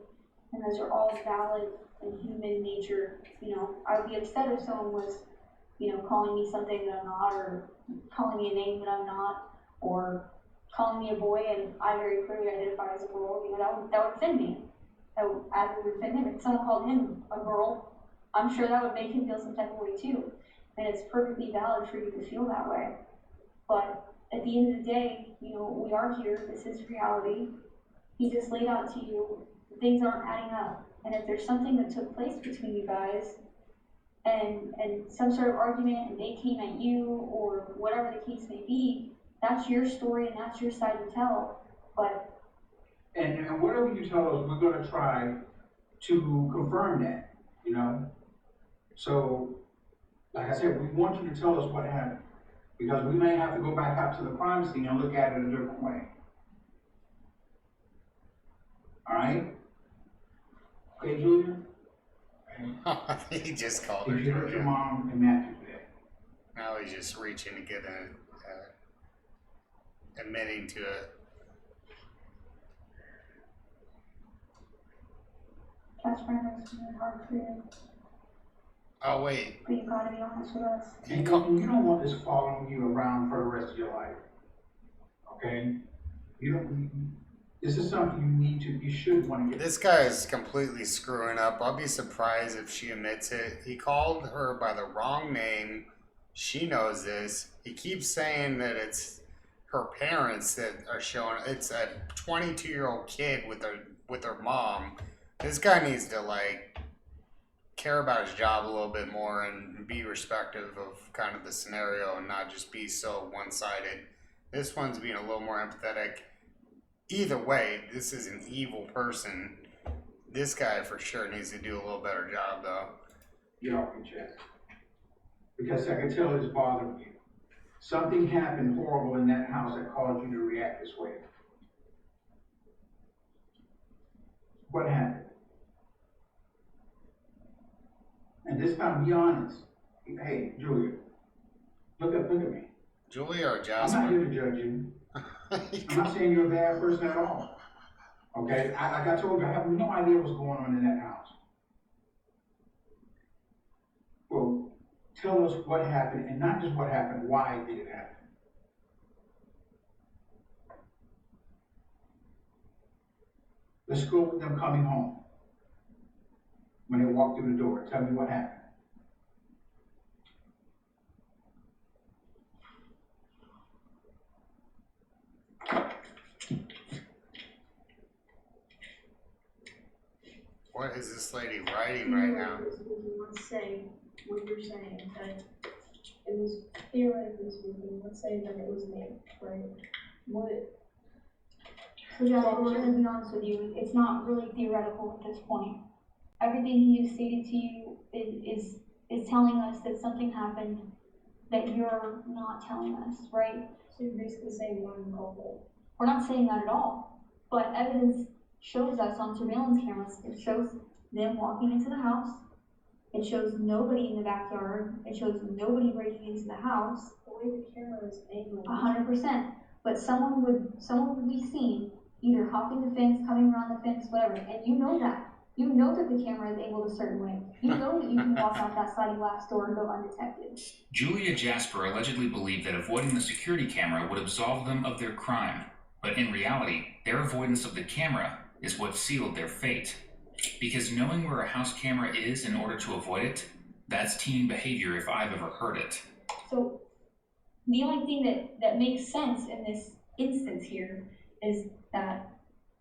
and those are all valid in human nature. You know, I would be upset if someone was, you know, calling me something that I'm not, or calling me a name that I'm not, or calling me a boy and I very clearly identify as a girl. You know, that would offend me. That would, as it would offend him. If someone called him a girl, I'm sure that would make him feel some type of way too. And it's perfectly valid for you to feel that way. But at the end of the day, you know, we are here. This is reality. He just laid out to you, things aren't adding up. And if there's something that took place between you guys, and some sort of argument, and they came at you, or whatever the case may be, that's your story and that's your side to tell. But And whatever you tell us, we're gonna try to confirm that, you know? So, like I said, we want you to tell us what happened, because we may have to go back out to the crime scene and look at it a different way. All right? Okay, Julia? He just called her If you hurt your Julia. mom and Matthew today. Now he's just reaching to get admitting to it. Cash Brandon's really hard for you, Oh wait, but you gotta be honest with us. And you don't want this following you around for the rest of your life. Okay? You don't, this is something you should want to get. this guy is completely screwing up. I'll be surprised if she admits it. He called her by the wrong name. She knows this. He keeps saying that it's her parents that are showing. It's a 22-year-old kid with her mom. This guy needs to like care about his job a little bit more and be respectful of kind of the scenario and not just be so one-sided. This one's being a little more empathetic. Either way, this is an evil person. This guy for sure needs to do a little better job though. Get off your chest. Because I can tell it's bothering you. Something happened horrible in that house that caused you to react this way. What happened? And this time, be honest. Hey, Julia, look at me. Julia or I'm Jasper? not here to judge you. I'm not saying you're a bad person at all. Okay? Like I told you, I have no idea what's going on in that house. Well, tell us what happened, and not just what happened, why did it happen? Let's go with them coming home. When they walk through the door, tell me what happened. What is this lady writing right now? Let's say what you're saying, that it was theoretically speaking, let's say that it was me, right? What? So John, I'm just gonna be honest with you, it's not really theoretical at this point. Everything he just stated to you is telling us that something happened that you're not telling us, right? So you're basically saying one culprit. We're not saying that at all, but evidence shows us on surveillance cameras, it shows them walking into the house, it shows nobody in the backyard, it shows nobody breaking into the house. The way the camera is angled. 100%, but someone would be seen either hopping the fence, coming around the fence, whatever, and you know that. You know that the camera is angled a certain way. You know that you can walk out that sliding glass door and go undetected. Julia Jasper allegedly believed that avoiding the security camera would absolve them of their crime. But in reality, their avoidance of the camera is what sealed their fate. Because knowing where a house camera is in order to avoid it, that's teen behavior if I've ever heard it. So the only thing that makes sense in this instance here is that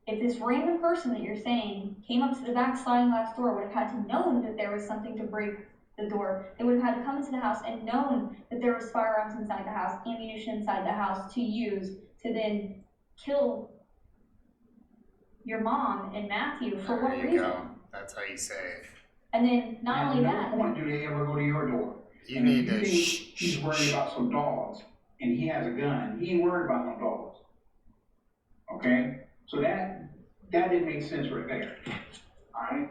if this random person that you're saying came up to the back sliding glass door, would have had to known that there was something to break the door. They would have had to come into the house and known that there was firearms inside the house, ammunition inside the house to use to then kill your mom and Matthew for what There you reason? go. That's how you say it. And then not only At that, no point do they ever go to your door. You And need if to think he's worried about some dogs, and he has a gun. He ain't worried about no dogs. Okay? So that didn't make sense right there. Alright?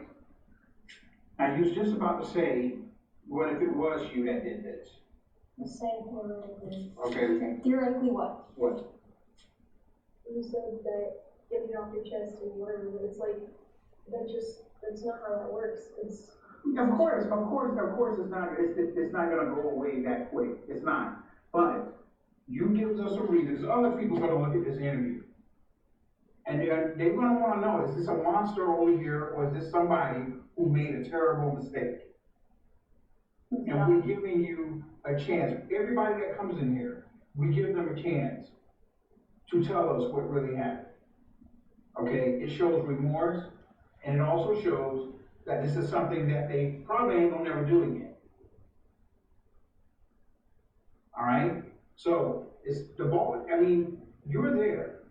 Now, you was just about to say, what if it was you that did this? Let's say theoretically. Okay, theoretically what? what? You said that getting off your chest and whatever, but it's like, that just That's not how that works. It's, Of course, it's not gonna go away that quick, it's not. But you give us a reason, 'cause other people's gonna look at this interview. And they're gonna wanna know, is this a monster over here, or is this somebody who made a terrible mistake? And we're giving you a chance, everybody that comes in here, we give them a chance to tell us what really happened. Okay, it shows remorse, and it also shows that this is something that they probably ain't gonna never do again. All right, so it's the ball, I mean, you're there,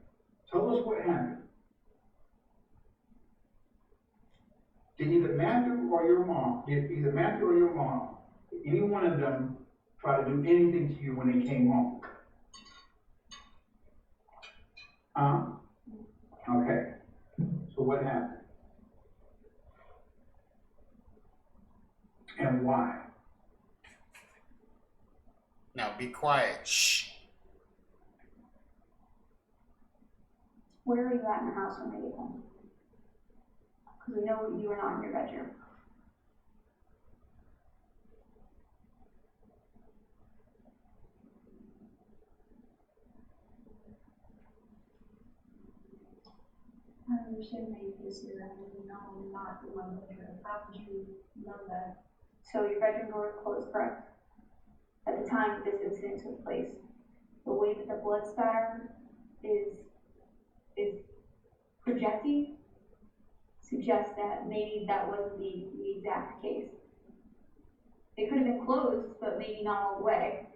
tell us what happened. Did either Matthew or your mom, did any one of them try to do anything to you when they came home? Okay, so what happened? And why? Now be quiet. Shh. Where were you at in the house when they get home? Because we know you were not in your bedroom. I understand that you can see that, and no, I'm not in my bedroom. How could you know that? So your bedroom door was closed, correct? At the time that this incident took place. The way that the blood spatter is projecting suggests that maybe that wasn't the exact case. It could have been closed, but maybe not all the way.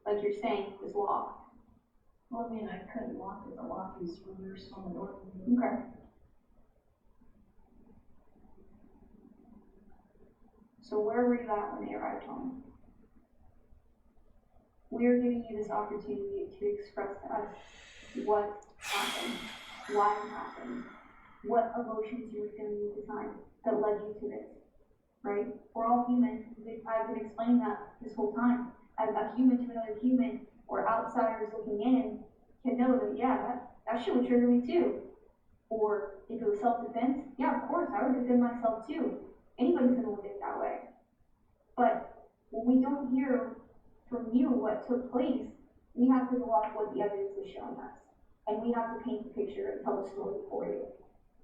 Like you're saying, it was locked. Well, I mean, I couldn't lock it. The lock is reversed on the door. Okay. So where were you at when they arrived home? We're giving you this opportunity to express to us what happened, why it happened, what emotions you were feeling at the time that led you to this, right? We're all human. I've been explaining that this whole time. As a human to another human, or outsiders looking in, can know that, yeah, that shit would trigger me too. Or if it was self-defense, yeah, of course, I would defend myself too. Anybody's gonna look at it that way. But when we don't hear from you what took place, we have to go off what the evidence is showing us. And we have to paint the picture and tell the story for you.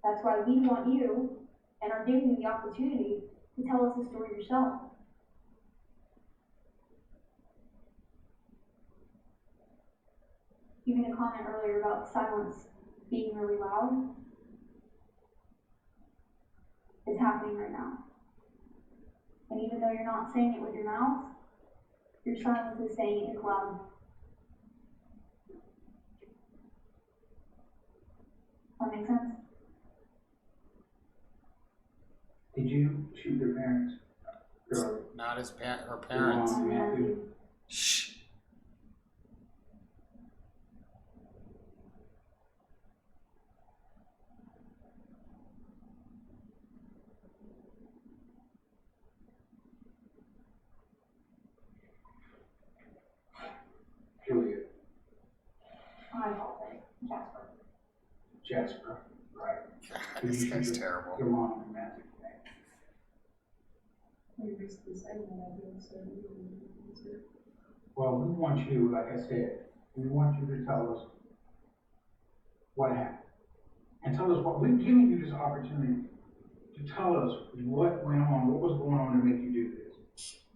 That's why we want you, and are giving you the opportunity to tell us the story yourself. You made a comment earlier about silence being really loud. It's happening right now. And even though you're not saying it with your mouth, your silence is saying it is loud. That makes sense? Did you shoot your parents? Not his her parents. Your mom, Matthew? Shh. Julia, I apologize, Jasper. Jasper, right. God, Did this you guy's shoot terrible. Your mom and Matthew? We recently said that I didn't, so we didn't answer. Well, we want you, like I said, we want you to tell us what happened. And tell us what, we're giving you this opportunity to tell us what went on, what was going on to make you do this.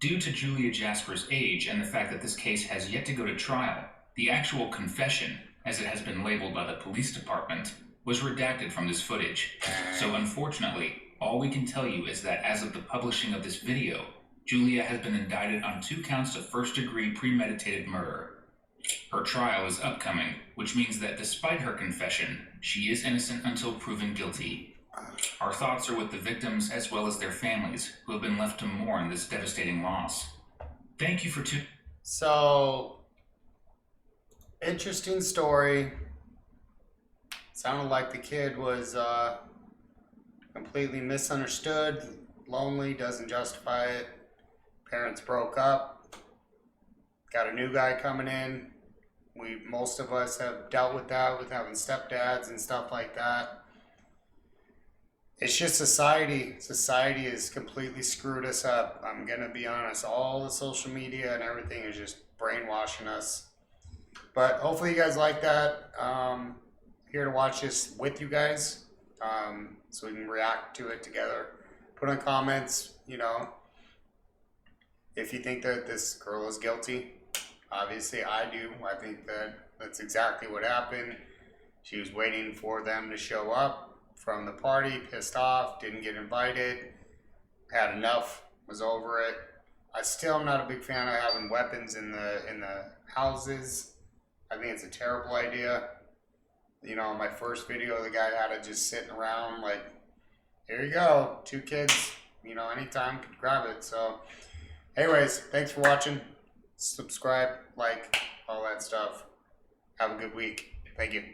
Due to Julia Jasper's age and the fact that this case has yet to go to trial, the actual confession, as it has been labeled by the police department, was redacted from this footage. So unfortunately, all we can tell you is that as of the publishing of this video, Julia has been indicted on 2 counts of first-degree premeditated murder. Her trial is upcoming, which means that despite her confession, she is innocent until proven guilty. Our thoughts are with the victims as well as their families, who have been left to mourn this devastating loss. Thank you for So, interesting story. Sounded like the kid was completely misunderstood, lonely, doesn't justify it. Parents broke up. Got a new guy coming in. Most of us have dealt with that, with having stepdads and stuff like that. it's just society. Society has completely screwed us up. I'm gonna be honest. All the social media and everything is just brainwashing us. But hopefully you guys like that. Here to watch this with you guys, so we can react to it together. Put in comments, you know, if you think that this girl is guilty. Obviously, I do. I think that that's exactly what happened. She was waiting for them to show up from the party, pissed off, didn't get invited, had enough, was over it. I still am not a big fan of having weapons in the houses. I think it's a terrible idea. You know, in my first video, the guy had it just sitting around like, here you go, 2 kids, you know, anytime could grab it. So anyways, thanks for watching. Subscribe, like, all that stuff. Have a good week. Thank you.